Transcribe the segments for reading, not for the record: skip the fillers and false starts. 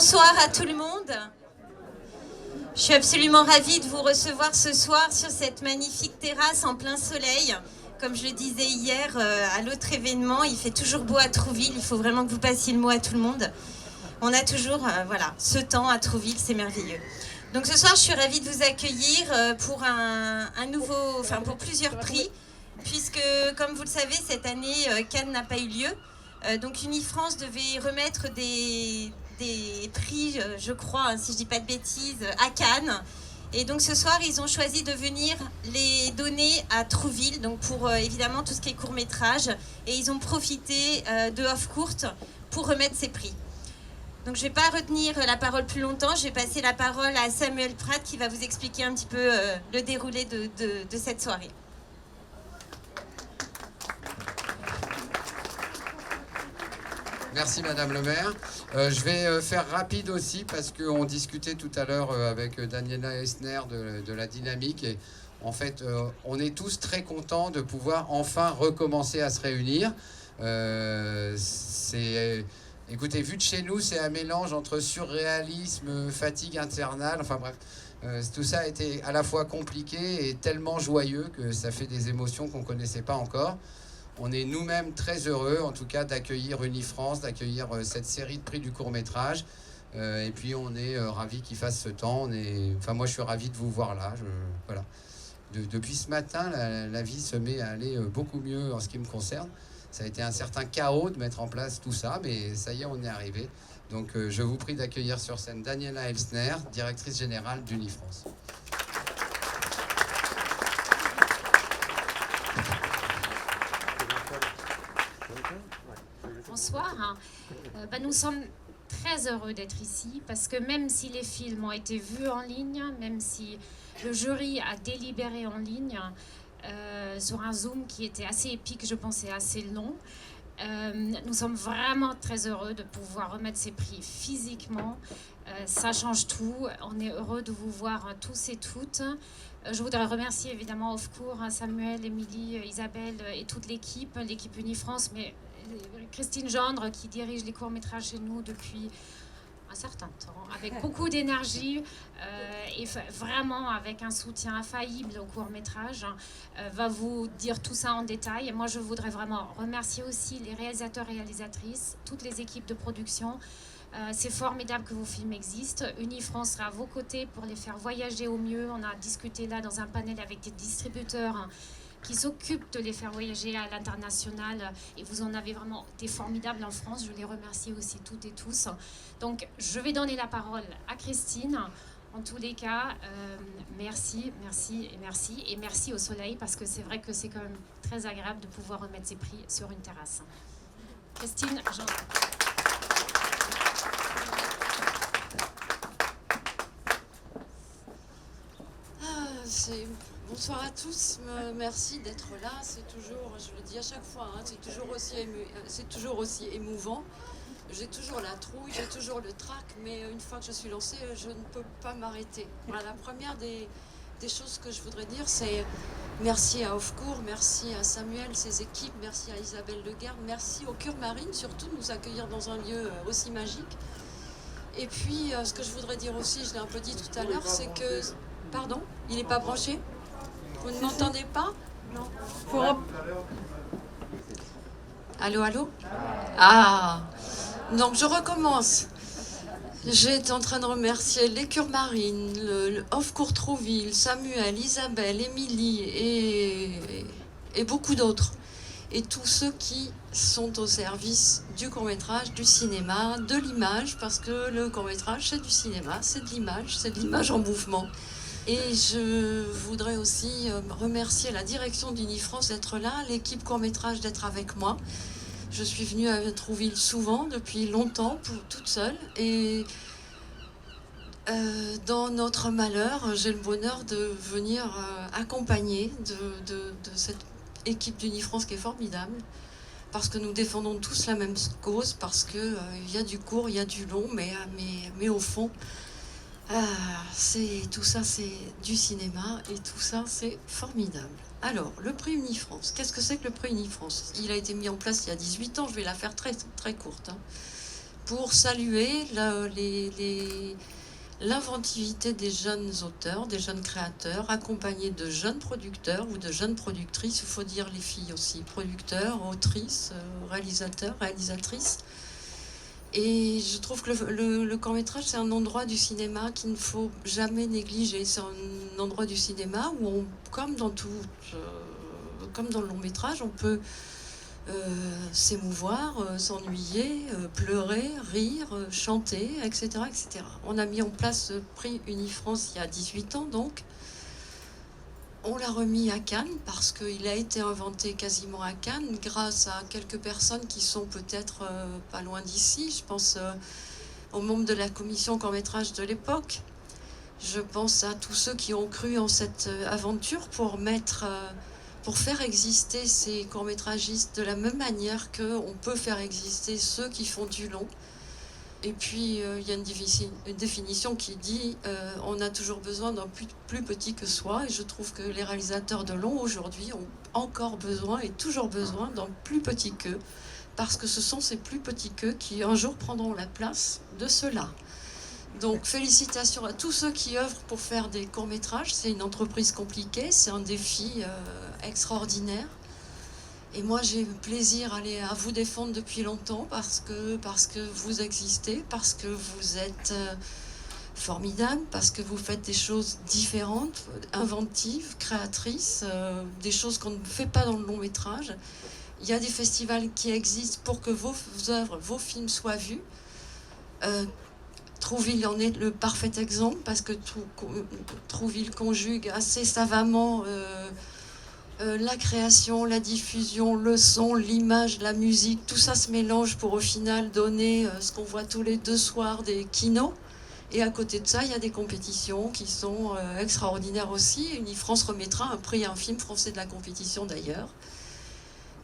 Bonsoir à tout le monde. Je suis absolument ravie de vous recevoir ce soir sur cette magnifique terrasse en plein soleil. Comme je le disais hier à l'autre événement, il fait toujours beau à Trouville. Il faut vraiment que vous passiez le mot à tout le monde. On a toujours voilà, ce temps à Trouville, c'est merveilleux. Donc ce soir, je suis ravie de vous accueillir pour pour plusieurs prix, puisque comme vous le savez, cette année, Cannes n'a pas eu lieu. Donc Unifrance devait remettre des prix, je crois, hein, si je ne dis pas de bêtises, à Cannes. Et donc ce soir, ils ont choisi de venir les donner à Trouville, donc pour évidemment tout ce qui est court-métrage. Et ils ont profité de Off-Court pour remettre ces prix. Donc je ne vais pas retenir la parole plus longtemps, je vais passer la parole à Samuel Pratt qui va vous expliquer un petit peu le déroulé de cette soirée. Merci Madame le maire. Je vais faire rapide aussi parce qu'on discutait tout à l'heure avec Daniela Elsner de la dynamique. Et en fait, on est tous très contents de pouvoir enfin recommencer à se réunir. Écoutez, vu de chez nous, c'est un mélange entre surréalisme, fatigue internale, enfin bref. Tout ça a été à la fois compliqué et tellement joyeux que ça fait des émotions qu'on ne connaissait pas encore. On est nous-mêmes très heureux, en tout cas, d'accueillir Unifrance, d'accueillir cette série de prix du court-métrage. Et puis, on est ravis qu'il fasse ce temps. Moi, je suis ravi de vous voir là. Voilà. Depuis ce matin, la vie se met à aller beaucoup mieux en ce qui me concerne. Ça a été un certain chaos de mettre en place tout ça, mais ça y est, on est arrivé. Donc, je vous prie d'accueillir sur scène Daniela Elsner, directrice générale d'Unifrance. Bonsoir. Nous sommes très heureux d'être ici parce que même si les films ont été vus en ligne, même si le jury a délibéré en ligne sur un Zoom qui était assez épique, je pensais assez long, nous sommes vraiment très heureux de pouvoir remettre ces prix physiquement. Ça change tout. On est heureux de vous voir tous et toutes. Je voudrais remercier évidemment Off-Court, Samuel, Émilie, Isabelle et toute l'équipe Unifrance, mais Christine Gendre qui dirige les courts-métrages chez nous depuis un certain temps, avec beaucoup d'énergie et vraiment avec un soutien infaillible au court-métrage, va vous dire tout ça en détail. Et moi, je voudrais vraiment remercier aussi les réalisateurs et réalisatrices, toutes les équipes de production. C'est formidable que vos films existent. Unifrance sera à vos côtés pour les faire voyager au mieux. On a discuté là dans un panel avec des distributeurs qui s'occupent de les faire voyager à l'international. Et vous en avez vraiment été formidables en France. Je les remercie aussi toutes et tous. Donc, je vais donner la parole à Christine. En tous les cas, merci, merci et merci. Et merci au soleil, parce que c'est vrai que c'est quand même très agréable de pouvoir remettre ces prix sur une terrasse. Christine, Bonsoir à tous, merci d'être là. C'est toujours, je le dis à chaque fois, hein, c'est toujours aussi émouvant. J'ai toujours la trouille, j'ai toujours le trac, mais une fois que je suis lancée, je ne peux pas m'arrêter. Voilà, la première des choses que je voudrais dire, c'est merci à Off-Court, merci à Samuel, ses équipes, merci à Isabelle Legarde, merci au Cure Marine, surtout de nous accueillir dans un lieu aussi magique. Et puis, ce que je voudrais dire aussi, je l'ai un peu dit tout à l'heure, c'est que... Pardon, il n'est pas branché? Vous ne m'entendez pas? Non. Allô, allô? Ah! Donc, je recommence. J'étais en train de remercier les Cure Marine, le Off-Court Trouville, Samuel, Isabelle, Émilie et beaucoup d'autres. Et tous ceux qui sont au service du court-métrage, du cinéma, de l'image, parce que le court-métrage, c'est du cinéma, c'est de l'image en mouvement. Et je voudrais aussi remercier la direction d'Unifrance d'être là, l'équipe court-métrage d'être avec moi. Je suis venue à Trouville souvent, depuis longtemps, toute seule. Et dans notre malheur, j'ai le bonheur de venir accompagner de cette équipe d'Unifrance qui est formidable. Parce que nous défendons tous la même cause, parce qu'il y a du court, il y a du long, mais au fond... tout ça, c'est du cinéma et tout ça, c'est formidable. Alors, le prix Unifrance. Qu'est-ce que c'est que le prix Unifrance? Il a été mis en place il y a 18 ans. Je vais la faire très, très courte. pour saluer l'inventivité des jeunes auteurs, des jeunes créateurs, accompagnés de jeunes producteurs ou de jeunes productrices, il faut dire les filles aussi, producteurs, autrices, réalisateurs, réalisatrices. Et je trouve que le court-métrage, c'est un endroit du cinéma qu'il ne faut jamais négliger. C'est un endroit du cinéma où, comme dans le long-métrage, on peut s'émouvoir, s'ennuyer, pleurer, rire, chanter, etc., etc. On a mis en place ce prix Unifrance il y a 18 ans, donc. On l'a remis à Cannes parce qu'il a été inventé quasiment à Cannes grâce à quelques personnes qui sont peut-être pas loin d'ici. Je pense aux membres de la commission court-métrage de l'époque. Je pense à tous ceux qui ont cru en cette aventure pour faire exister ces courts-métragistes de la même manière qu'on peut faire exister ceux qui font du long. Et puis, il y a une définition qui dit on a toujours besoin d'un plus petit que soi. Et je trouve que les réalisateurs de long, aujourd'hui, ont encore besoin et toujours besoin d'un plus petit qu'eux. Parce que ce sont ces plus petits qu'eux qui, un jour, prendront la place de ceux-là. Donc, félicitations à tous ceux qui œuvrent pour faire des courts-métrages. C'est une entreprise compliquée, c'est un défi extraordinaire. Et moi, j'ai le plaisir à vous défendre depuis longtemps parce que vous existez, parce que vous êtes formidables, parce que vous faites des choses différentes, inventives, créatrices, des choses qu'on ne fait pas dans le long métrage. Il y a des festivals qui existent pour que vos œuvres, vos films soient vus. Trouville en est le parfait exemple parce que Trouville conjugue assez savamment la création, la diffusion, le son, l'image, la musique, tout ça se mélange pour au final donner ce qu'on voit tous les 2 soirs des kinos. Et à côté de ça, il y a des compétitions qui sont extraordinaires aussi. Unifrance remettra un prix à un film français de la compétition d'ailleurs.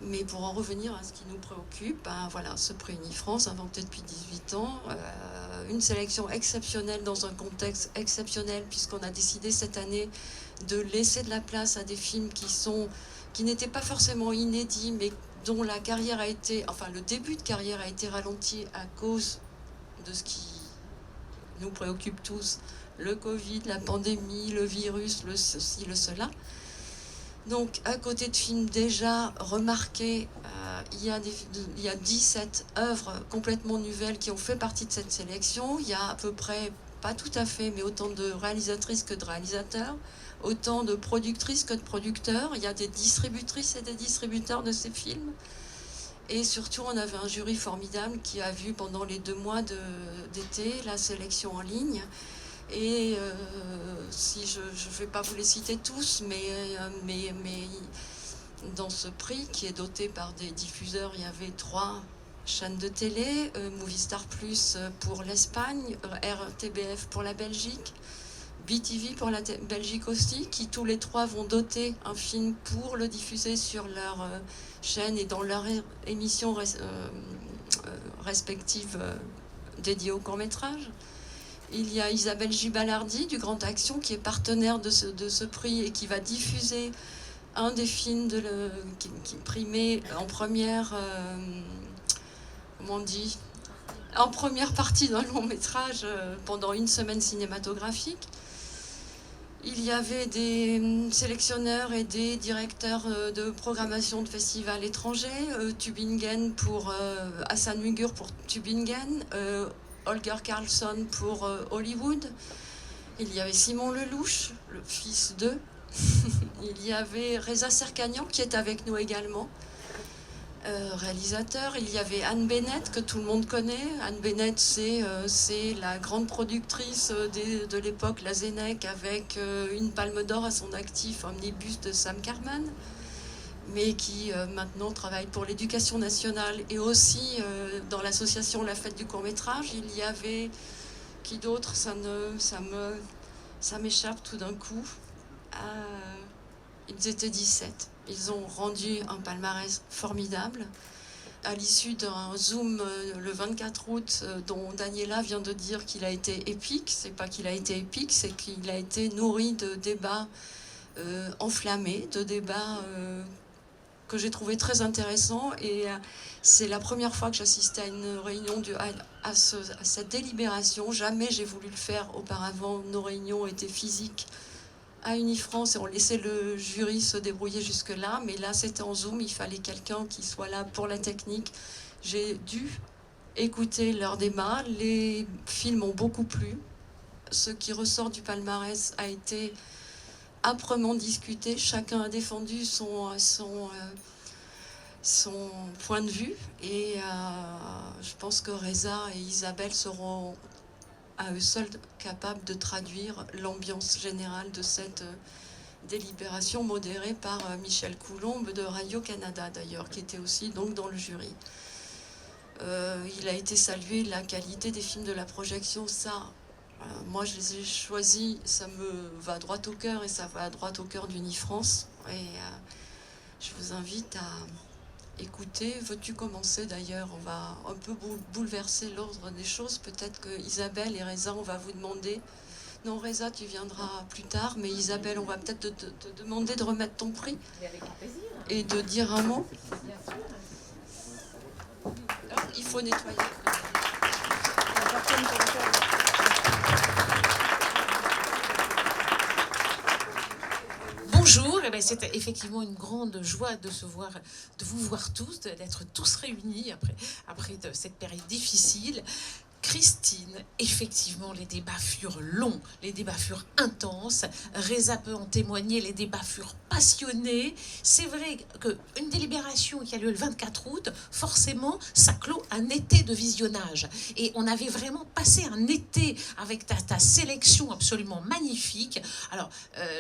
Mais pour en revenir à ce qui nous préoccupe, ben voilà, ce prix Unifrance, inventé depuis 18 ans, une sélection exceptionnelle dans un contexte exceptionnel, puisqu'on a décidé cette année de laisser de la place à des films qui n'étaient pas forcément inédits, mais dont la carrière le début de carrière a été ralenti à cause de ce qui nous préoccupe tous, le Covid, la pandémie, le virus, le ceci, le cela. Donc, à côté de films déjà remarqués, il y a 17 œuvres complètement nouvelles qui ont fait partie de cette sélection. Il y a à peu près, pas tout à fait, mais autant de réalisatrices que de réalisateurs, autant de productrices que de producteurs. Il y a des distributrices et des distributeurs de ces films. Et surtout, on avait un jury formidable qui a vu pendant les 2 mois d'été la sélection en ligne. Et si je ne vais pas vous les citer tous, mais dans ce prix qui est doté par des diffuseurs, il y avait 3 chaînes de télé, Movistar Plus pour l'Espagne, RTBF pour la Belgique, BTV pour la Belgique aussi, qui tous les 3 vont doter un film pour le diffuser sur leur chaîne et dans leur émission respective dédiée au court-métrage. Il y a Isabelle Gibalardi du Grand Action qui est partenaire de ce prix et qui va diffuser un des films qui primait en première, en première partie d'un long métrage pendant une semaine cinématographique. Il y avait des sélectionneurs et des directeurs de programmation de festivals étrangers, Tübingen pour Hassan Mugur pour Tübingen, Holger Karlsson pour Hollywood. Il y avait Simon Lelouch, le fils d'eux. Il y avait Reza Serkanian qui est avec nous également, réalisateur. Il y avait Anne Bennett que tout le monde connaît. Anne Bennett, c'est la grande productrice de l'époque, la Zénec, avec une palme d'or à son actif, Omnibus de Sam Carman, mais qui maintenant travaille pour l'éducation nationale et aussi dans l'association La Fête du Court-Métrage. Il y avait qui d'autre, ça m'échappe tout d'un coup. Ils étaient 17. Ils ont rendu un palmarès formidable. À l'issue d'un Zoom le 24 août, dont Daniela vient de dire qu'il a été épique, c'est pas qu'il a été épique, c'est qu'il a été nourri de débats enflammés, de débats que j'ai trouvé très intéressant. Et c'est la première fois que j'assistais à une réunion, à cette délibération. Jamais j'ai voulu le faire auparavant. Nos réunions étaient physiques à Unifrance et on laissait le jury se débrouiller jusque-là. Mais là, c'était en Zoom, il fallait quelqu'un qui soit là pour la technique. J'ai dû écouter leur débat. Les films ont beaucoup plu. Ce qui ressort du palmarès a été âprement discuté. Chacun a défendu son point de vue. Et je pense que Reza et Isabelle seront à eux seuls capables de traduire l'ambiance générale de cette délibération modérée par Michel Coulombe de Radio-Canada d'ailleurs, qui était aussi donc dans le jury. Il a été salué la qualité des films de la projection. Ça, moi je les ai choisis, ça me va droit au cœur et ça va droit au cœur d'Unifrance. Et je vous invite à écouter. Veux-tu commencer d'ailleurs? On va un peu bouleverser l'ordre des choses. Peut-être que Isabelle et Reza, on va vous demander. Non, Reza, tu viendras plus tard, mais Isabelle, on va peut-être te demander de remettre ton prix et de dire un mot. Il faut nettoyer. Bonjour, eh bien, c'est effectivement une grande joie de vous voir tous, d'être tous réunis après cette période difficile. Christine, effectivement, les débats furent longs, les débats furent intenses. Reza peut en témoigner, les débats furent passionnés. C'est vrai qu'une délibération qui a lieu le 24 août, forcément, ça clôt un été de visionnage. Et on avait vraiment passé un été avec ta sélection absolument magnifique. Alors,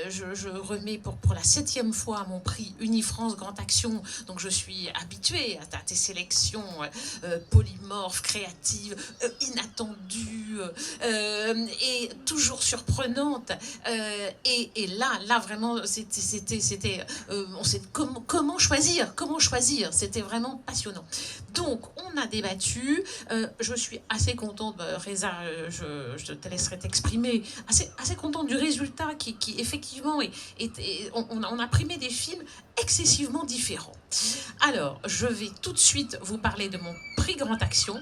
je remets pour la 7e fois mon prix Unifrance Grande Action. Donc, je suis habituée à tes sélections polymorphes, créatives, inattendue et toujours surprenante. Et là vraiment, c'était on sait comment choisir. C'était vraiment passionnant. Donc, on a débattu. Je suis assez contente, Reza, je te laisserai t'exprimer, assez contente du résultat qui effectivement on a primé des films excessivement différents. Alors, je vais tout de suite vous parler de mon prix Grande Action.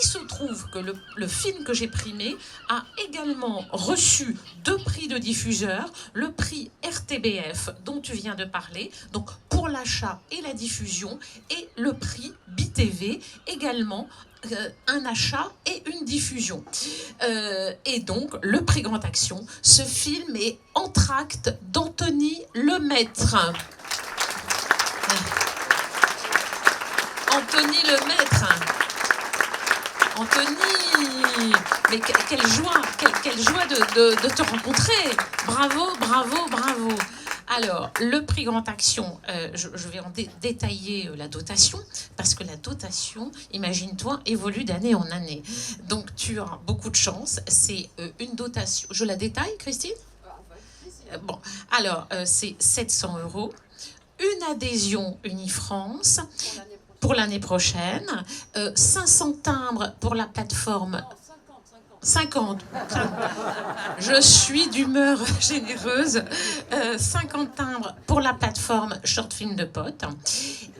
Il se trouve que le film que j'ai primé a également reçu 2 prix de diffuseur, le prix RTBF dont tu viens de parler, donc pour l'achat et la diffusion, et le prix BTV également, un achat et une diffusion. Et donc, le prix Grande Action, ce film est Entr'acte d'Anthony Lemaître. Anthony Lemaître. Anthony, mais quelle joie de te rencontrer. Bravo. Alors, le prix Grande Action, je vais en détailler la dotation, parce que la dotation, imagine-toi, évolue d'année en année. Donc, tu as beaucoup de chance. C'est une dotation. Je la détaille, Christine ? Bon, alors, c'est 700 €. Une adhésion Unifrance pour l'année prochaine, 500 timbres pour la plateforme. 50. Je suis d'humeur généreuse. 50 timbres pour la plateforme Short Film de Potes.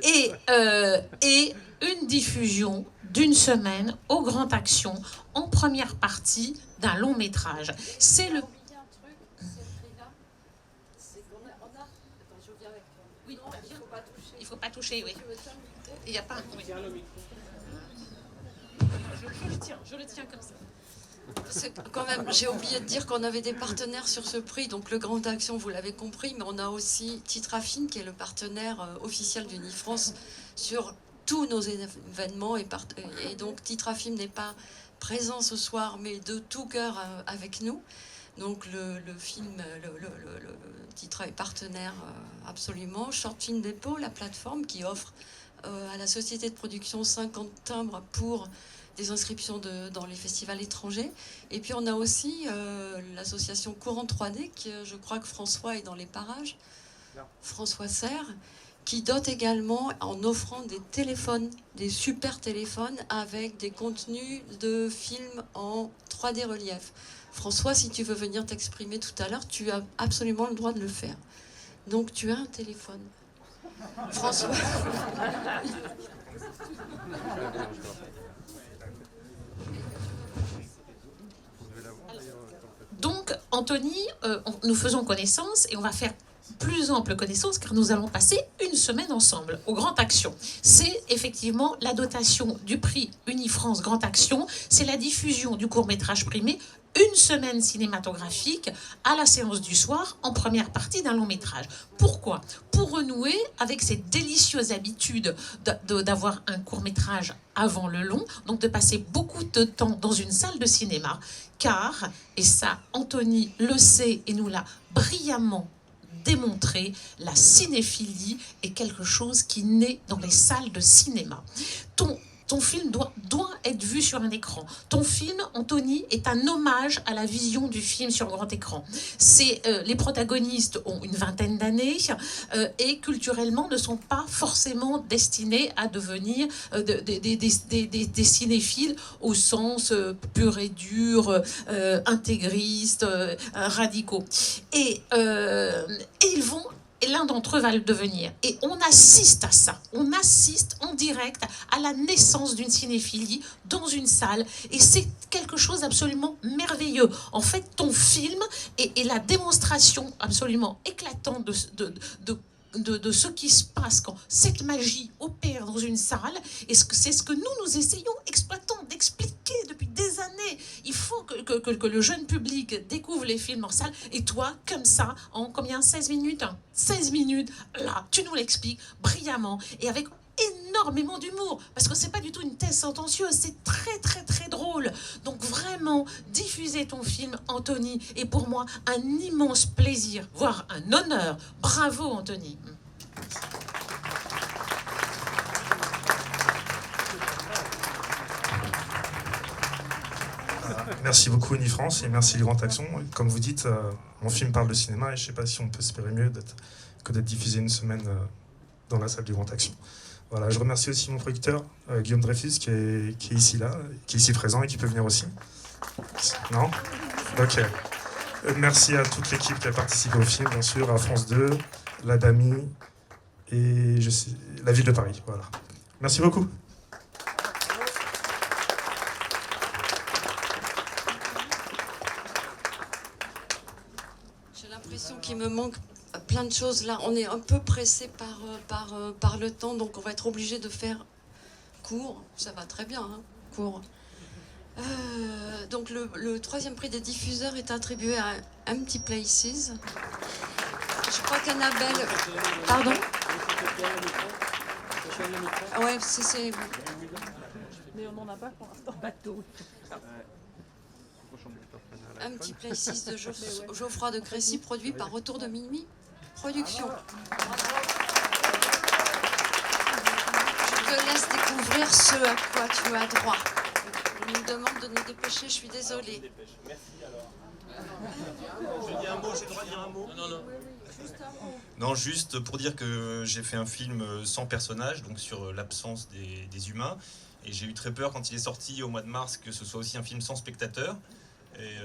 Et une diffusion d'une semaine au Grande Action en première partie d'un long métrage. C'est le... Oui, il ne faut pas toucher, oui. Il n'y a pas... Oui. Je le tiens comme ça. Quand même, j'ai oublié de dire qu'on avait des partenaires sur ce prix. Donc le Grande Action, vous l'avez compris, mais on a aussi Titrafilm qui est le partenaire officiel d'Unifrance sur tous nos événements. Et donc Titrafilm n'est pas présent ce soir, mais de tout cœur avec nous. Donc le film, le Titra est partenaire absolument. Short Film Depot, la plateforme qui offre à la société de production 50 timbres pour des inscriptions dans les festivals étrangers. Et puis on a aussi l'association Courant 3D, qui je crois que François est dans les parages, François Serre, qui dote également en offrant des téléphones, des super téléphones avec des contenus de films en 3D relief. François, si tu veux venir t'exprimer tout à l'heure, tu as absolument le droit de le faire. Donc tu as un téléphone. François. Donc, Anthony, nous faisons connaissance et on va faire plus ample connaissance car nous allons passer une semaine ensemble au Grand Action. C'est effectivement la dotation du prix Unifrance Grand Action, c'est la diffusion du court-métrage primé, une semaine cinématographique à la séance du soir en première partie d'un long métrage. Pourquoi ? Pour renouer avec cette délicieuse habitude d'avoir un court-métrage avant le long, donc de passer beaucoup de temps dans une salle de cinéma, car, et ça Anthony le sait et nous l'a brillamment démontré, la cinéphilie est quelque chose qui naît dans les salles de cinéma. Ton film doit être vu sur un écran. Ton film, Anthony, est un hommage à la vision du film sur grand écran. Les protagonistes ont une vingtaine d'années et culturellement ne sont pas forcément destinés à devenir des cinéphiles au sens pur et dur, intégristes, radicaux. Et ils vont... Et l'un d'entre eux va le devenir. Et on assiste à ça. On assiste en direct à la naissance d'une cinéphilie dans une salle. Et c'est quelque chose d'absolument merveilleux. En fait, ton film est la démonstration absolument éclatante de ce qui se passe quand cette magie opère dans une salle. Et c'est ce que nous essayons, exploitants, d'expliquer depuis des années. Il faut que le jeune public découvre les films en salle. Et toi, comme ça, en combien ? 16 minutes 16 minutes, là, tu nous l'expliques brillamment et avec énormément d'humour, parce que c'est pas du tout une thèse sentencieuse, c'est très très très drôle. Donc vraiment, diffuser ton film, Anthony, est pour moi un immense plaisir, voire un honneur. Bravo, Anthony. Merci beaucoup Unifrance et merci le Grand Action. Comme vous dites, mon film parle de cinéma et je ne sais pas si on peut espérer mieux que d'être diffusé une semaine dans la salle du Grand Action. Voilà, je remercie aussi mon producteur Guillaume Dreyfus qui est ici qui est ici présent et qui peut venir aussi. Non ? Ok. Merci à toute l'équipe qui a participé au film, bien sûr, à France 2, la DAMI et la ville de Paris. Voilà. Merci beaucoup. Qu'il me manque plein de choses là. On est un peu pressé par le temps, donc on va être obligé de faire court. Ça va très bien, hein, court. Donc le troisième prix des diffuseurs est attribué à Empty Places. Je crois qu'Annabelle... Pardon ? Ouais, c'est... Mais on n'en a pas pour l'instant. Bateau. Empty Places de Geoffroy de Crécy, produit par Retour de Minuit Productions. Je te laisse découvrir ce à quoi tu as droit. On nous demande de nous dépêcher, je suis désolée. Merci alors. Je dis un mot, j'ai le droit de dire un mot ? Non. Non, juste pour dire que j'ai fait un film sans personnage, donc sur l'absence des humains. Et j'ai eu très peur quand il est sorti au mois de mars que ce soit aussi un film sans spectateurs. Et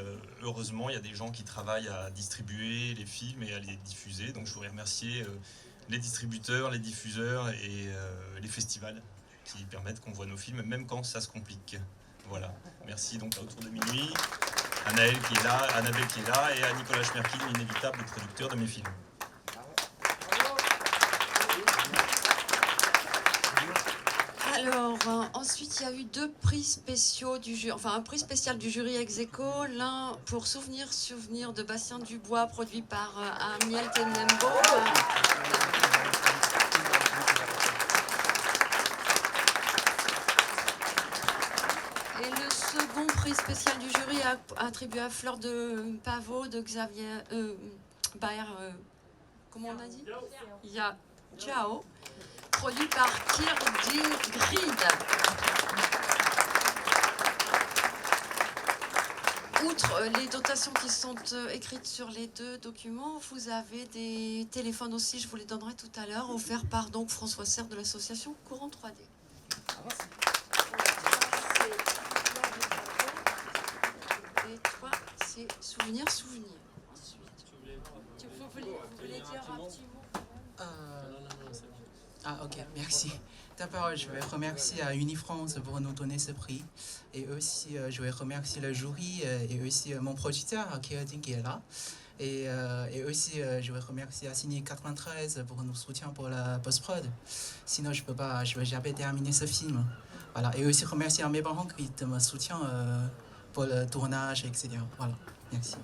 heureusement, il y a des gens qui travaillent à distribuer les films et à les diffuser. Donc je voudrais remercier les distributeurs, les diffuseurs et les festivals qui permettent qu'on voit nos films, même quand ça se complique. Voilà. Merci donc à Autour de Minuit, à Naël qui est là, à Annabelle qui est là et à Nicolas Schmerkin, l'inévitable producteur de mes films. Alors, ensuite, il y a eu deux prix spéciaux du jury, enfin un prix spécial du jury ex aequo, l'un pour Souvenir de Bastien Dubois, produit par Amiel Tenembo. Et le second prix spécial du jury attribué à Fleur de Pavot de Xavier Baer, comment on a dit ? Ciao. Produit par Kirdin Grid. Outre les dotations qui sont écrites sur les deux documents, vous avez des téléphones aussi, je vous les donnerai tout à l'heure, offerts par donc François Serre de l'association Courant 3D. Et toi, c'est Souvenir. Ensuite, vous voulez dire un petit mot ? Ah, ok, merci. D'abord, je vais remercier à Unifrance pour nous donner ce prix. Et aussi, je vais remercier le jury et aussi mon producteur, Kéodin, qui est là. Et aussi, je vais remercier à Ciné 93 pour nos soutiens pour la post-prod. Sinon, je vais jamais terminer ce film. Voilà. Et aussi remercier à mes parents qui me soutiennent pour le tournage, etc. Voilà. Merci.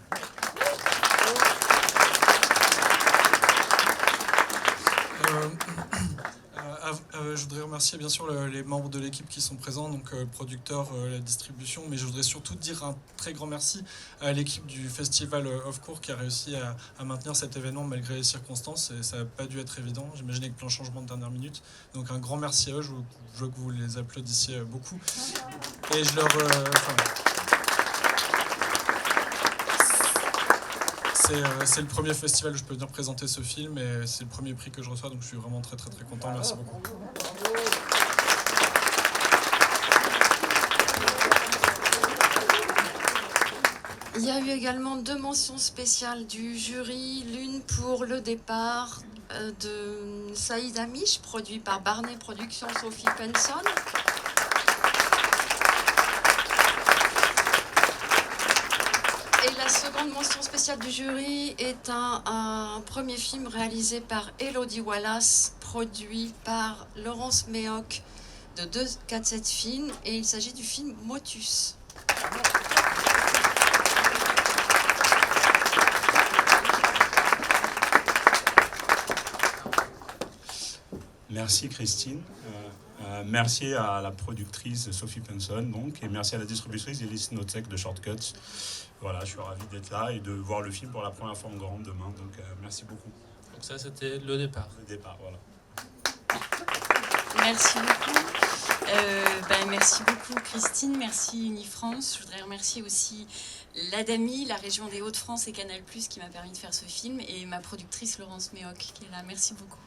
Je voudrais remercier bien sûr les membres de l'équipe qui sont présents, donc producteurs, la distribution, mais je voudrais surtout dire un très grand merci à l'équipe du festival Off Court qui a réussi à maintenir cet événement malgré les circonstances, et ça n'a pas dû être évident, j'imagine avec plein de changements de dernière minute. Donc un grand merci à eux, je veux que vous les applaudissiez beaucoup. Et je leur... c'est le premier festival où je peux venir présenter ce film et c'est le premier prix que je reçois, donc je suis vraiment très très très content. Merci beaucoup. Il y a eu également 2 mentions spéciales du jury, l'une pour le départ de Saïd Amish, produit par Barnet Productions, Sophie Penson. Et la seconde mention spéciale du jury est un premier film réalisé par Elodie Wallace, produit par Laurence Méoc de 247 Films, et il s'agit du film Motus. Merci Christine, merci à la productrice Sophie Penson, donc, et merci à la distributrice Elise Notek de Shortcuts. Voilà, je suis ravi d'être là et de voir le film pour la première fois en grand demain, donc merci beaucoup. Donc ça, c'était le départ. Le départ, voilà. Merci beaucoup. Merci beaucoup Christine, merci Unifrance. Je voudrais remercier aussi l'ADAMI, la région des Hauts-de-France et Canal+, qui m'a permis de faire ce film, et ma productrice Laurence Méoc qui est là. Merci beaucoup.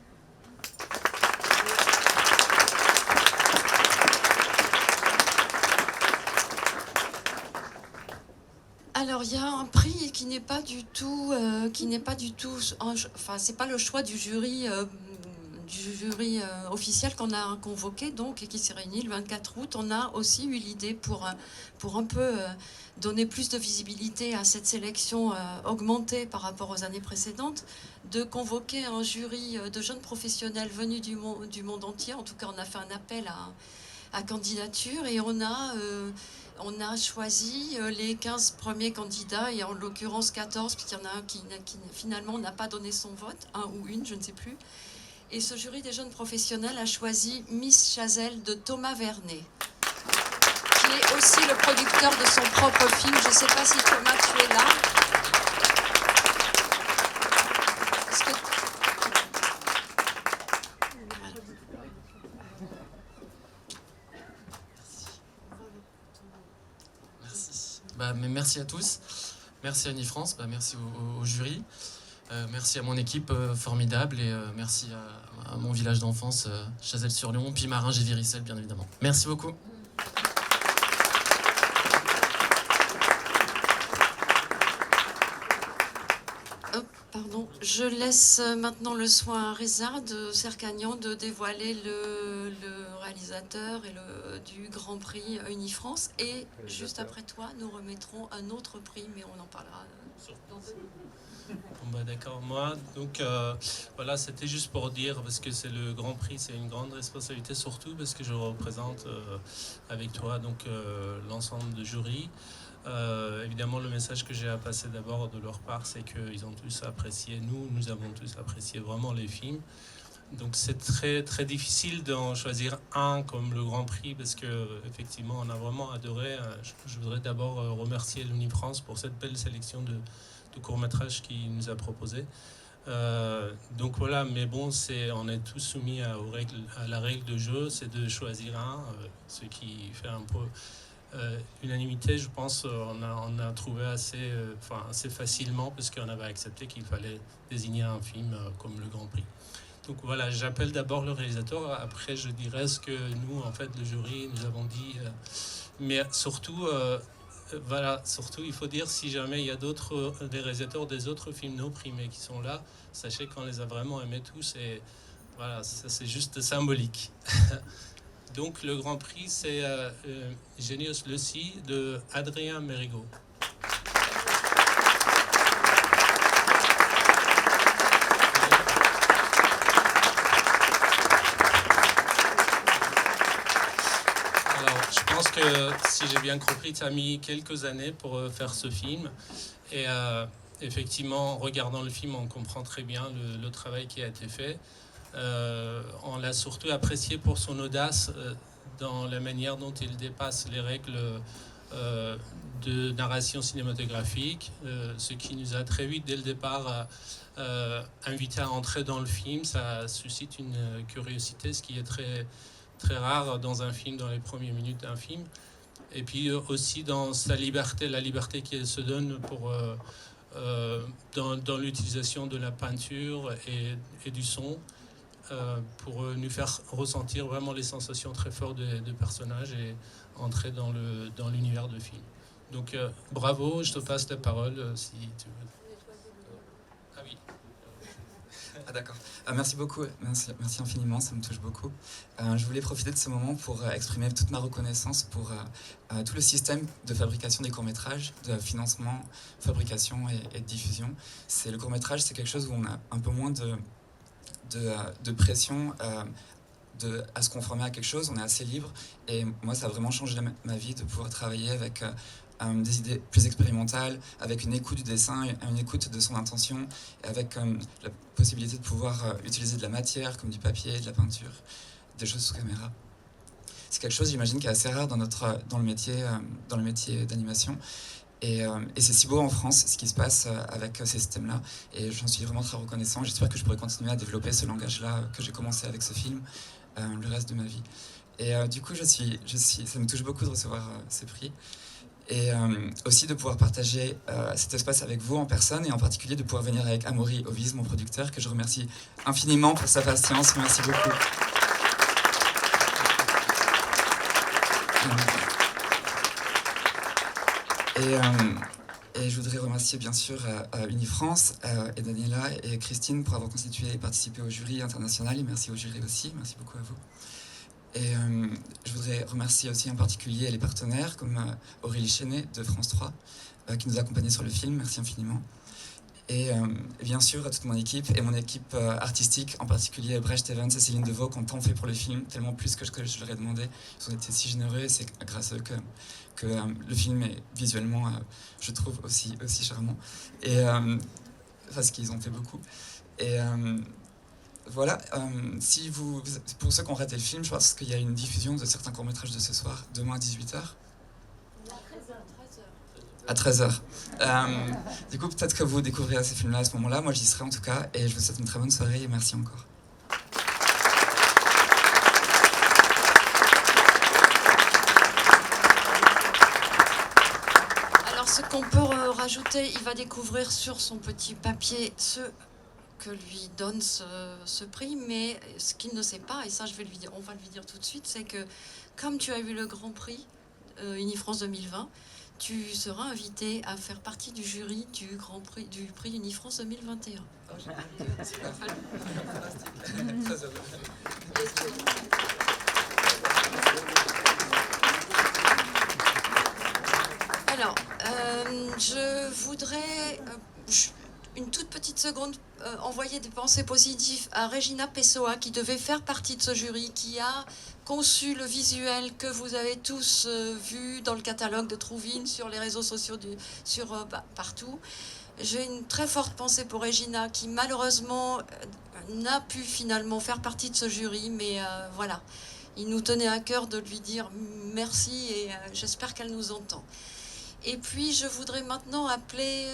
Alors il y a un prix qui n'est pas du tout, enfin c'est pas le choix du jury officiel qu'on a convoqué donc et qui s'est réuni le 24 août. On a aussi eu l'idée pour un peu donner plus de visibilité à cette sélection augmentée par rapport aux années précédentes, de convoquer un jury de jeunes professionnels venus du monde entier. En tout cas, on a fait un appel à candidature et on a choisi les 15 premiers candidats, et en l'occurrence 14, puisqu'il y en a un qui finalement n'a pas donné son vote, un ou une, je ne sais plus. Et ce jury des jeunes professionnels a choisi Miss Chazelle de Thomas Vernet, qui est aussi le producteur de son propre film. Je ne sais pas si Thomas, tu es là. Merci à tous, merci à Unifrance, merci au jury, merci à mon équipe formidable et merci à mon village d'enfance, Chazelles-sur-Lyon, puis Marin-Géviricel bien évidemment. Merci beaucoup. Pardon, je laisse maintenant le soin à Reza de Sercagnan de dévoiler le réalisateur et du Grand Prix Unifrance. Et juste après toi, nous remettrons un autre prix, mais on en parlera dans 2 minutes. Bon d'accord, moi, donc voilà, c'était juste pour dire, parce que c'est le Grand Prix, c'est une grande responsabilité, surtout parce que je représente avec toi donc l'ensemble du jury. Évidemment, le message que j'ai à passer d'abord de leur part, c'est qu'ils ont tous apprécié, nous avons tous apprécié vraiment les films. Donc c'est très très difficile d'en choisir un comme le Grand Prix, parce que effectivement on a vraiment adoré. Je voudrais d'abord remercier l'Unifrance pour cette belle sélection de courts-métrages qu'il nous a proposé. Donc voilà, mais bon, on est tous soumis à la règle de jeu, c'est de choisir un, ce qui fait un peu unanimité, je pense. On a trouvé assez facilement, parce qu'on avait accepté qu'il fallait désigner un film comme le Grand Prix. Donc voilà, j'appelle d'abord le réalisateur, après je dirais ce que nous, en fait, le jury, nous avons dit. Mais surtout, surtout, il faut dire, si jamais il y a des réalisateurs des autres films non primés qui sont là, sachez qu'on les a vraiment aimés tous, et Voilà, ça, c'est juste symbolique. Donc le Grand Prix, c'est Genius Lucy de Adrien Mérigot. Je pense que, si j'ai bien compris, tu as mis quelques années pour faire ce film. Et effectivement, en regardant le film, on comprend très bien le travail qui a été fait. On l'a surtout apprécié pour son audace dans la manière dont il dépasse les règles de narration cinématographique, ce qui nous a très vite, dès le départ, invité à entrer dans le film. Ça suscite une curiosité, ce qui est très très rare dans un film, dans les premières minutes d'un film. Et puis aussi dans sa liberté, la liberté qu'il se donne pour, dans l'utilisation de la peinture et du son, pour nous faire ressentir vraiment les sensations très fortes des personnages et entrer dans l'univers de film. Donc bravo, je te passe la parole si tu veux. Ah oui. Ah d'accord. Merci beaucoup, merci infiniment, ça me touche beaucoup. Je voulais profiter de ce moment pour exprimer toute ma reconnaissance pour tout le système de fabrication des courts-métrages, de financement, fabrication et de diffusion. Le court-métrage, c'est quelque chose où on a un peu moins de pression à se conformer à quelque chose, on est assez libre. Et moi, ça a vraiment changé ma vie de pouvoir travailler avec des idées plus expérimentales, avec une écoute du dessin, une écoute de son intention, et avec la possibilité de pouvoir utiliser de la matière, comme du papier, de la peinture, des choses sous caméra. C'est quelque chose, j'imagine, qui est assez rare dans le métier d'animation. Et c'est si beau en France, ce qui se passe avec ces systèmes-là. Et j'en suis vraiment très reconnaissant. J'espère que je pourrai continuer à développer ce langage-là que j'ai commencé avec ce film le reste de ma vie. Et du coup, ça me touche beaucoup de recevoir ces prix. Et aussi de pouvoir partager cet espace avec vous en personne, et en particulier de pouvoir venir avec Amaury Oviz, mon producteur, que je remercie infiniment pour sa patience. Merci beaucoup. Et je voudrais remercier bien sûr Unifrance et Daniela et Christine pour avoir constitué et participé au jury international. Et merci au jury aussi, merci beaucoup à vous. Et je voudrais remercier aussi en particulier les partenaires comme Aurélie Chenet de France 3 qui nous a accompagnés sur le film, merci infiniment. Et bien sûr à toute mon équipe et mon équipe artistique, en particulier Brecht Evans et Céline Deveau qui ont tant fait pour le film, tellement plus que je leur ai demandé. Ils ont été si généreux et c'est grâce à eux que le film est visuellement, je trouve, aussi charmant. Et parce qu'ils ont fait beaucoup. Et voilà, pour ceux qui ont raté le film, je pense qu'il y a une diffusion de certains courts-métrages de ce soir, demain à 18h. À 13h. Du coup, peut-être que vous découvrirez ces films-là à ce moment-là. Moi, j'y serai en tout cas. Et je vous souhaite une très bonne soirée et merci encore. Alors, ce qu'on peut rajouter, il va découvrir sur son petit papier ce que lui donne ce prix, mais ce qu'il ne sait pas, et ça on va lui dire tout de suite, c'est que comme tu as eu le Grand Prix Unifrance 2020, tu seras invité à faire partie du jury du prix Unifrance 2021. Alors, je voudrais une toute petite seconde envoyer des pensées positives à Regina Pessoa qui devait faire partie de ce jury, qui a conçu le visuel que vous avez tous vu dans le catalogue de Trouville, sur les réseaux sociaux, partout. J'ai une très forte pensée pour Regina qui malheureusement n'a pu finalement faire partie de ce jury, mais voilà, il nous tenait à cœur de lui dire merci et j'espère qu'elle nous entend. Et puis, je voudrais maintenant appeler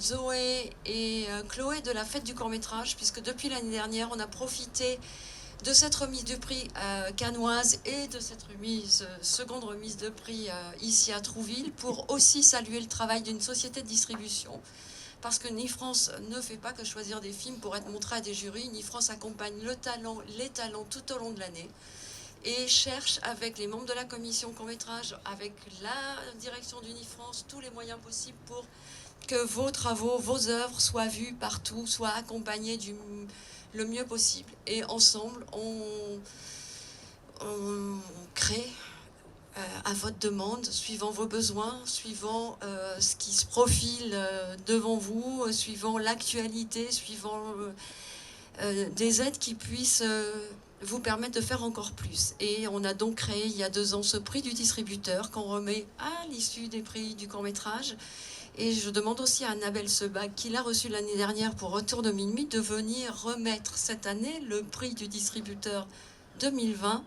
Zoé et Chloé de la Fête du court-métrage, puisque depuis l'année dernière, on a profité de cette remise du prix cannoise et de cette seconde remise de prix ici à Trouville, pour aussi saluer le travail d'une société de distribution. Parce que Unifrance ne fait pas que choisir des films pour être montrés à des jurys. Unifrance accompagne les talents tout au long de l'année. Et cherche avec les membres de la commission court-métrage, avec la direction d'Unifrance, tous les moyens possibles pour que vos travaux, vos œuvres soient vues partout, soient accompagnés le mieux possible. Et ensemble, on crée à votre demande, suivant vos besoins, suivant ce qui se profile devant vous, suivant l'actualité, suivant des aides qui puissent vous permettre de faire encore plus. Et on a donc créé il y a 2 ans ce prix du distributeur qu'on remet à l'issue des prix du court-métrage. Et je demande aussi à Annabelle Sebag, qui l'a reçu l'année dernière pour Retour de minuit, de venir remettre cette année le prix du distributeur 2020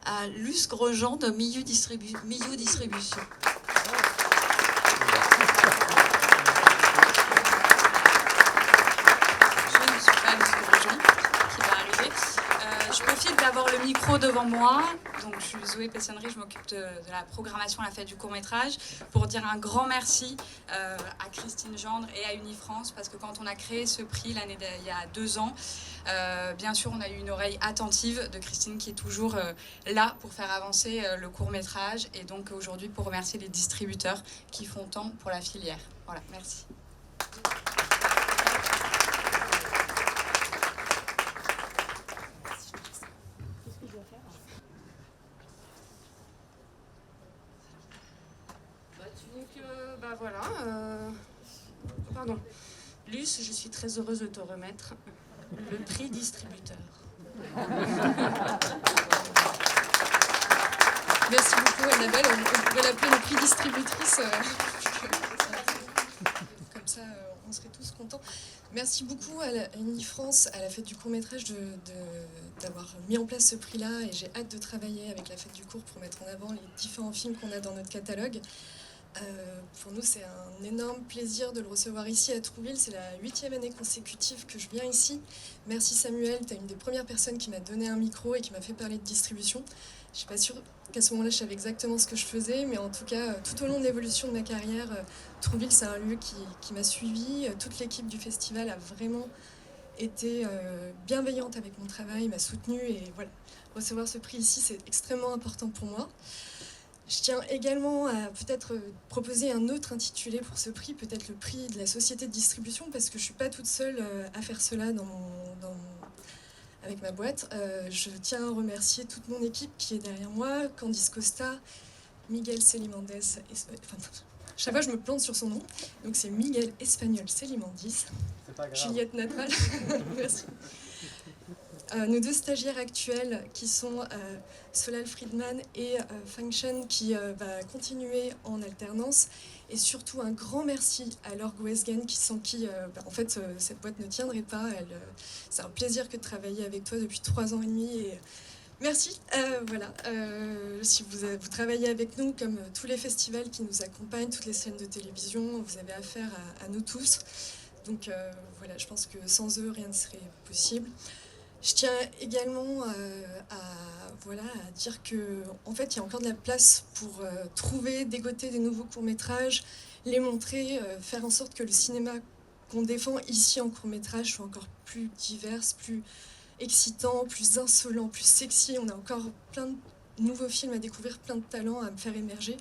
à Luce Grosjean de Milieu Distribution. Je ne suis pas Luce Grosjean, qui va arriver. Je profite d'avoir le micro devant moi. Donc, je suis Zoé Pessonnery, je m'occupe de la programmation à la fête du court-métrage, pour dire un grand merci à Christine Gendre et à Unifrance, parce que quand on a créé ce prix il y a 2 ans, bien sûr, on a eu une oreille attentive de Christine qui est toujours là pour faire avancer le court-métrage, et donc aujourd'hui pour remercier les distributeurs qui font tant pour la filière. Voilà, merci. Voilà. Pardon. Luce, je suis très heureuse de te remettre le prix distributeur. Merci beaucoup, Annabelle. On pourrait l'appeler le prix distributrice. Comme ça, on serait tous contents. Merci beaucoup à Unifrance, à la fête du court-métrage, d'avoir mis en place ce prix-là. Et j'ai hâte de travailler avec la fête du court pour mettre en avant les différents films qu'on a dans notre catalogue. Pour nous, c'est un énorme plaisir de le recevoir ici à Trouville. C'est la 8e année consécutive que je viens ici. Merci Samuel, tu es une des premières personnes qui m'a donné un micro et qui m'a fait parler de distribution. Je ne suis pas sûre qu'à ce moment-là, je savais exactement ce que je faisais, mais en tout cas, tout au long de l'évolution de ma carrière, Trouville, c'est un lieu qui m'a suivi. Toute l'équipe du festival a vraiment été bienveillante avec mon travail, m'a soutenue, et voilà, recevoir ce prix ici, c'est extrêmement important pour moi. Je tiens également à peut-être proposer un autre intitulé pour ce prix, peut-être le prix de la société de distribution, parce que je ne suis pas toute seule à faire cela avec ma boîte. Je tiens à remercier toute mon équipe qui est derrière moi, Candice Costa, Miguel Celimandes, chaque fois je me plante sur son nom, donc c'est Miguel Espagnol Celimandis, Juliette Natral, merci. Nos 2 stagiaires actuels qui sont Solal Friedman et Fang Shen, qui va continuer en alternance, et surtout un grand merci à Laure Goesgen sans qui en fait cette boîte ne tiendrait pas. C'est un plaisir que de travailler avec toi depuis 3 ans et demi, et merci. Voilà, si vous travaillez avec nous, comme tous les festivals qui nous accompagnent, toutes les chaînes de télévision, vous avez affaire à nous tous, donc voilà, je pense que sans eux rien ne serait possible. Je tiens également à dire qu'en fait, il y a encore de la place pour trouver, dégoter des nouveaux courts-métrages, les montrer, faire en sorte que le cinéma qu'on défend ici en court-métrage soit encore plus divers, plus excitant, plus insolent, plus sexy. On a encore plein de nouveaux films à découvrir, plein de talents à me faire émerger.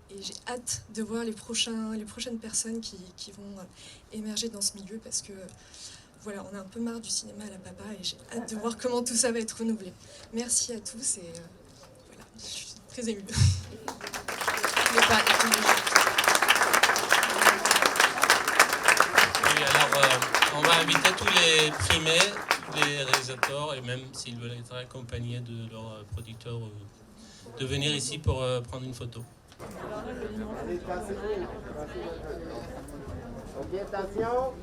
Et j'ai hâte de voir les prochaines personnes qui vont émerger dans ce milieu, parce que voilà, on a un peu marre du cinéma à la papa, et j'ai hâte de voir comment tout ça va être renouvelé. Merci à tous, et voilà, je suis très émue. Oui, alors on va inviter tous les primés, tous les réalisateurs, et même s'ils veulent être accompagnés de leurs producteurs, de venir ici pour prendre une photo. Ok, attention.